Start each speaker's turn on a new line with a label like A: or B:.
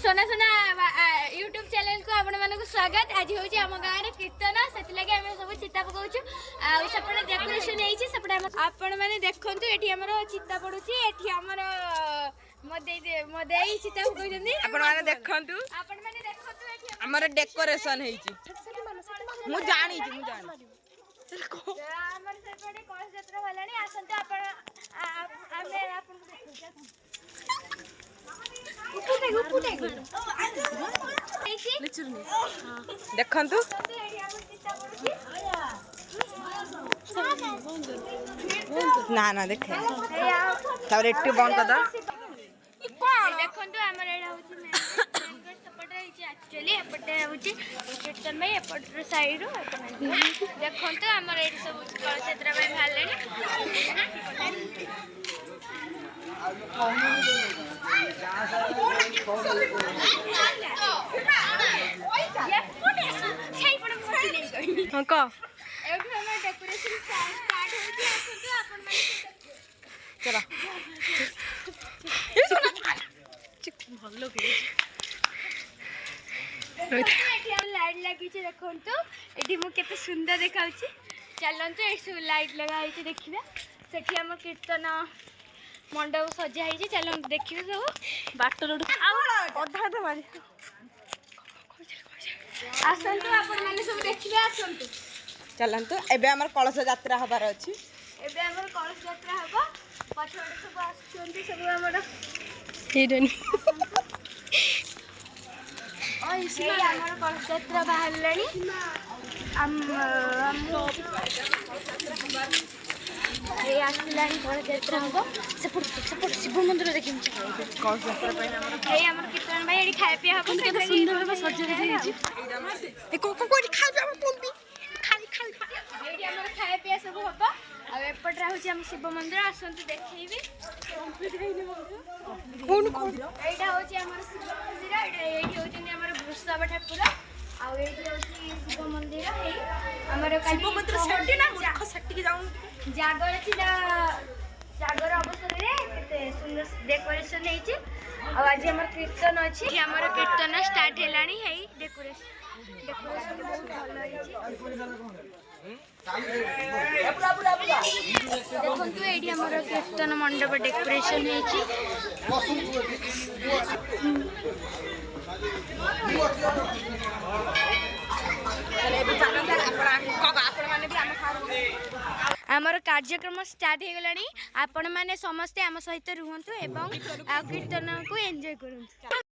A: सोना सोना YouTube channel को आपण मानक स्वागत। आज हूँ आम गाँव में कीर्तन से आम सब चिता पकाऊँ आपटे डेकोरेशन होपटे आपण मैंने देखु ये आम चिता पड़ू ये आमर मदे चिता पकाऊँ
B: देखु डेकोरेशन मु जानी
A: कलश यात्रा गलानी आसते
B: देखंतु ना ना देखे तापर एट्टी बंद कर दो
A: देखंतु हमर एडा होची मेन सपटे होची एक्चुअली एपटे होची कीर्तन भाई एपट साइड रो देखंतु हमर एडी सब कलश यात्रा भाई भालेनी लाइट लगी देखु ये मुझे सुंदर देखा चलतु ये सब लाइट लगाई देखिए सेठी आम कीर्तन मंडप सजा चल देखिए सब बाट रोड आसतु आपण मैंने सब देखिए आसतु
B: चलतु एबे हमर कलश यात्रा हबार अछि
A: एबे हमर कलश यात्रा हबो पछोडे सब आछंती सब हमर हेडनी ओइ से हमर कलश यात्रा बाहरलानी ये आसलानी कलश यात्रा हबो सपोर्ट शिव मंदिर देखिम
B: कलश यात्रा पे
A: ये हमर कीर्तन भाई एडी खाय पिया हबो केते सुंदर बा सजा दै छी
B: ए को कोडी खाय पिया कोनबी खाली
A: एडी हमर खाय पिया सब हबो आ एपट रहउची हम शिव मंदिर आसंतु देखैबी कंप्लीट हेइने
B: कोन
A: एटा होची हमर शिव मंदिर एडी होची हमर वृषभ ठाकुर आ एडी होची शिव मंदिर हे हमर
B: शिव मंदिर सेठी ना मूर्ख सेठी के जाऊ
A: जागर थिला जागर अवसर रे केते सुंदर डेकोरेशन हेची आ आज हमर कीर्तन अछि हमर कीर्तन स्टार्ट हेलानी हे डेकोरेशन बहुत भलो हेची देखंतु एडी हमर कीर्तन मंडप डेकोरेशन हेची आमर कार्यक्रम स्टार्ट हो गलानी आपण माने समस्ते आम सहित रुहंतु एवं कीर्तन को एंजॉय करंतु।